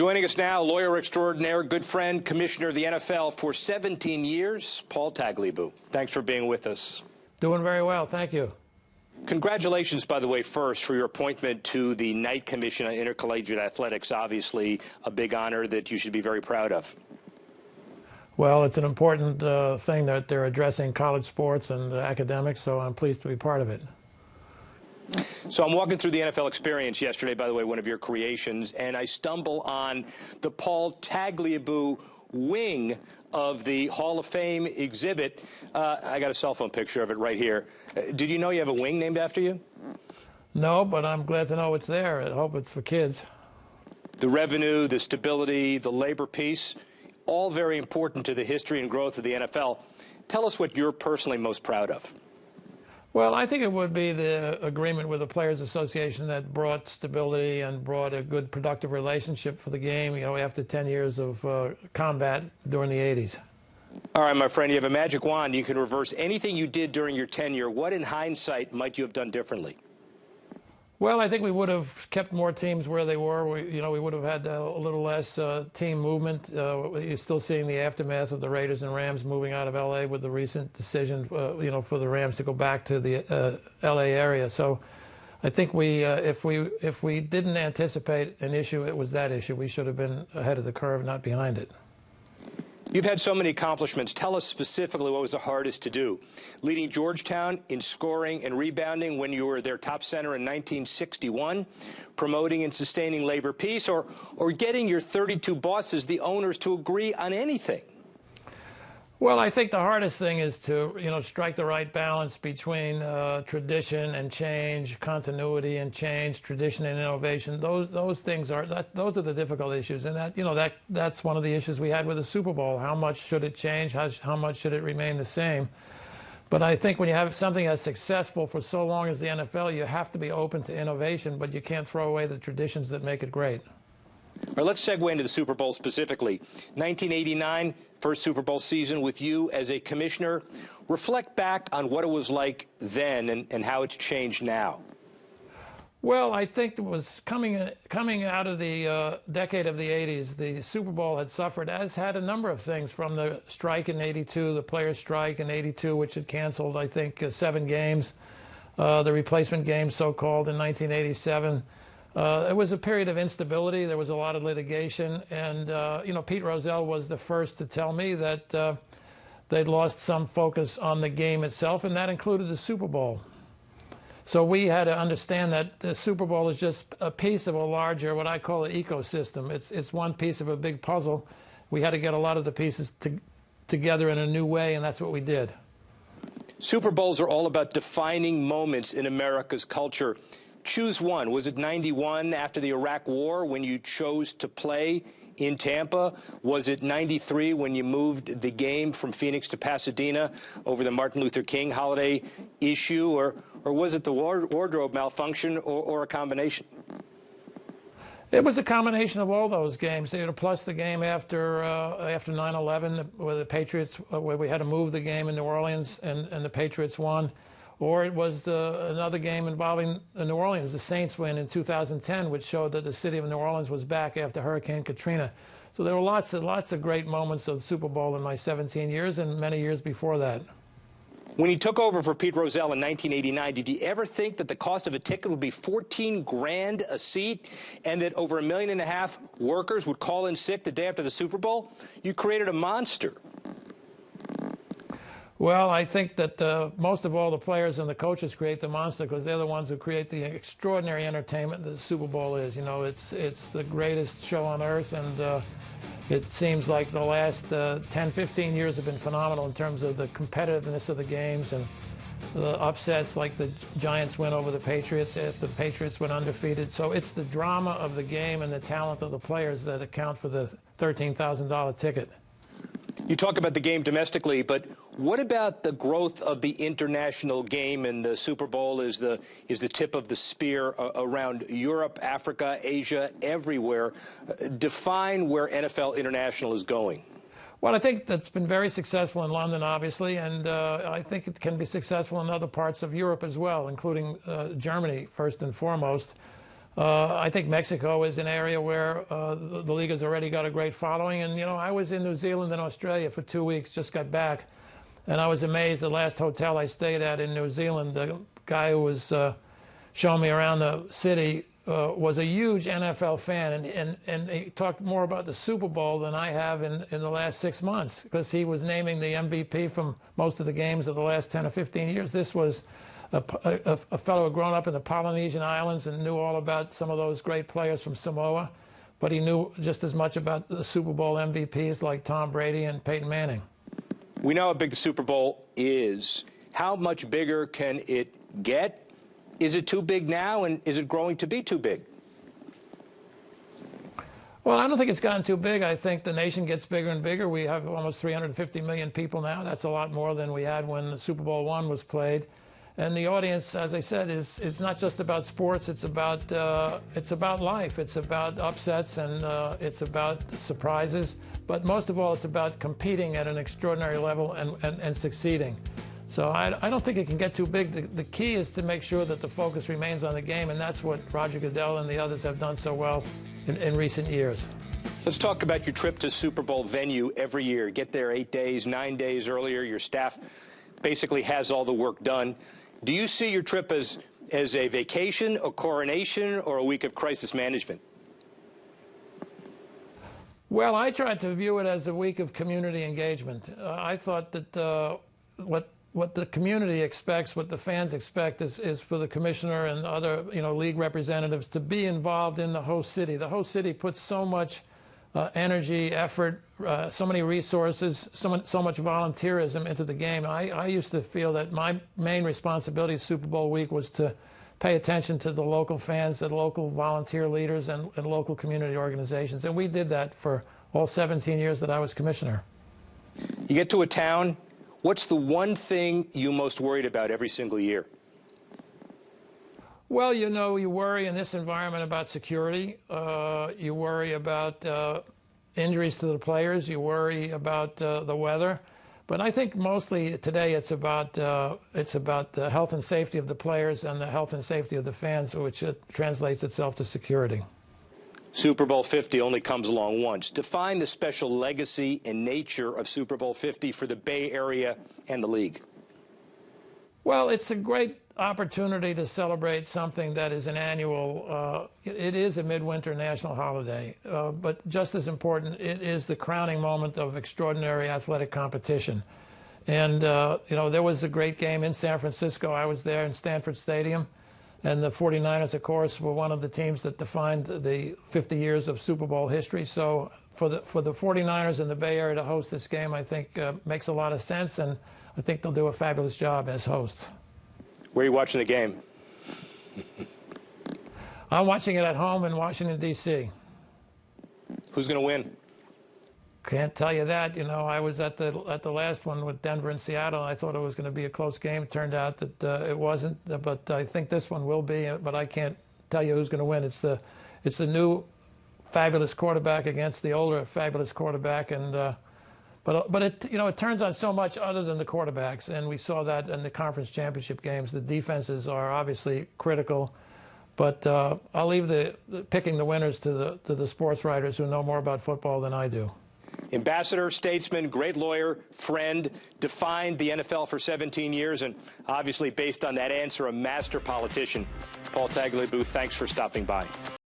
Joining us now, lawyer extraordinaire, good friend, commissioner of the NFL for 17 years, Paul Tagliabue. Thanks for being with us. Doing very well, thank you. Congratulations, by the way, first, for your appointment to the Knight Commission on Intercollegiate Athletics. Obviously, a big honor that you should be very proud of. Well, it's an important thing that they're addressing college sports and academics, so I'm pleased to be part of it. So I'm walking through the NFL Experience yesterday, by the way, one of your creations, and I stumble on the Paul Tagliabue wing of the Hall of Fame exhibit. I got a cell phone picture of it right here. Did you know you have a wing named after you? No, but I'm glad to know it's there. I hope it's for kids. The revenue, the stability, the labor peace, all very important to the history and growth of the NFL. Tell us what you're personally most proud of. Well, I think it would be the agreement with the Players Association that brought stability and brought a good, productive relationship for the game, you know, after 10 years of combat during the 80s. All right, my friend, you have a magic wand. You can reverse anything you did during your tenure. What, in hindsight, might you have done differently? Well, I think we would have kept more teams where they were. We would have had a little less team movement. You're still seeing the aftermath of the Raiders and Rams moving out of L.A. with the recent decision, for the Rams to go back to the L.A. area. So, I think if we didn't anticipate an issue, it was that issue. We should have been ahead of the curve, not behind it. You've had so many accomplishments. Tell us specifically what was the hardest to do. Leading Georgetown in scoring and rebounding when you were their top center in 1961, promoting and sustaining labor peace, or getting your 32 bosses, the owners, to agree on anything. Well, I think the hardest thing is to, strike the right balance between tradition and change, continuity and change, tradition and innovation. Those things are those are the difficult issues, and that's one of the issues we had with the Super Bowl. How much should it change? How much should it remain the same? But I think when you have something that's successful for so long as the NFL, you have to be open to innovation, but you can't throw away the traditions that make it great. All right, let's segue into the Super Bowl specifically. 1989, first Super Bowl season with you as a commissioner. Reflect back on what it was like then and how it's changed now. Well, I think it was coming out of the decade of the 80s, the Super Bowl had suffered, as had a number of things, from the strike in 82, the players' strike in 82, which had canceled, I think, 7 games, the replacement game, so-called, in 1987. It was a period of instability. There was a lot of litigation, and Pete Rozelle was the first to tell me that they'd lost some focus on the game itself, and that included the Super Bowl. So we had to understand that the Super Bowl is just a piece of a larger, what I call an ecosystem. It's one piece of a big puzzle. We had to get a lot of the pieces together in a new way, and that's what we did. Super Bowls are all about defining moments in America's culture. Choose one. Was it 91 after the Iraq War when you chose to play in Tampa? Was it 93 when you moved the game from Phoenix to Pasadena over the Martin Luther King holiday issue? Or was it the wardrobe malfunction or a combination? It was a combination of all those games, plus the game after 9/11, where the Patriots, where we had to move the game in New Orleans and the Patriots won. Or it was another game involving New Orleans, the Saints win in 2010, which showed that the city of New Orleans was back after Hurricane Katrina. So there were lots of great moments of the Super Bowl in my 17 years and many years before that. When you took over for Pete Rozelle in 1989, did you ever think that the cost of a ticket would be $14 grand a seat and that over 1.5 million workers would call in sick the day after the Super Bowl? You created a monster. Well, I think that most of all the players and the coaches create the monster because they're the ones who create the extraordinary entertainment that the Super Bowl is. It's the greatest show on earth, and it seems like the last 10, 15 years have been phenomenal in terms of the competitiveness of the games and the upsets, like the Giants win over the Patriots if the Patriots went undefeated. So it's the drama of the game and the talent of the players that account for the $13,000 ticket. You talk about the game domestically, but what about the growth of the international game? And the Super Bowl is the tip of the spear around Europe, Africa, Asia, everywhere. Define where NFL International is going. Well, I think that's been very successful in London, obviously, and I think it can be successful in other parts of Europe as well, including Germany, first and foremost. I think Mexico is an area where the league has already got a great following. And, you know, I was in New Zealand and Australia for 2 weeks, just got back. And I was amazed. The last hotel I stayed at in New Zealand, the guy who was showing me around the city was a huge NFL fan. And he talked more about the Super Bowl than I have in the last 6 months, because he was naming the MVP from most of the games of the last 10 or 15 years. This was a fellow who had grown up in the Polynesian Islands and knew all about some of those great players from Samoa, but he knew just as much about the Super Bowl MVPs like Tom Brady and Peyton Manning. We know how big the Super Bowl is. How much bigger can it get? Is it too big now, and is it growing to be too big? Well, I don't think it's gotten too big. I think the nation gets bigger and bigger. We have almost 350 million people now. That's a lot more than we had when the Super Bowl I was played. And the audience, as I said, it's not just about sports. It's about life. It's about upsets, and it's about surprises. But most of all, it's about competing at an extraordinary level and succeeding. So I don't think it can get too big. The key is to make sure that the focus remains on the game, and that's what Roger Goodell and the others have done so well in recent years. Let's talk about your trip to Super Bowl venue every year. Get there 8 days, 9 days earlier. Your staff basically has all the work done. Do you see your trip as a vacation, a coronation, or a week of crisis management? Well, I tried to view it as a week of community engagement. I thought that what the community expects, what the fans expect, is for the commissioner and other league representatives to be involved in the host city. The host city puts so much energy, effort, so many resources, so much volunteerism into the game. I used to feel that my main responsibility Super Bowl week was to pay attention to the local fans, the local volunteer leaders, and local community organizations. And we did that for all 17 years that I was commissioner. You get to a town, what's the one thing you most worried about every single year? Well, you worry in this environment about security. You worry about injuries to the players. You worry about the weather. But I think mostly today it's about the health and safety of the players and the health and safety of the fans, which translates itself to security. Super Bowl 50 only comes along once. Define the special legacy and nature of Super Bowl 50 for the Bay Area and the league. Well, it's a great opportunity to celebrate something that is an annual, it is a midwinter national holiday, but just as important, it is the crowning moment of extraordinary athletic competition. And, there was a great game in San Francisco. I was there in Stanford Stadium, and the 49ers, of course, were one of the teams that defined the 50 years of Super Bowl history. So for the 49ers in the Bay Area to host this game, I think makes a lot of sense, and I think they'll do a fabulous job as hosts. Where are you watching the game? I'm watching it at home in Washington, D.C. Who's going to win? Can't tell you that. I was at the last one with Denver and Seattle, and I thought it was going to be a close game. It turned out that it wasn't, but I think this one will be. But I can't tell you who's going to win. It's the new fabulous quarterback against the older fabulous quarterback, and but it turns on so much other than the quarterbacks, and we saw that in the conference championship games. The defenses are obviously critical, but I'll leave the picking the winners to the sports writers who know more about football than I do. Ambassador, statesman, great lawyer, friend, defined the NFL for 17 years, and obviously based on that answer, a master politician. Paul Tagliabue, thanks for stopping by.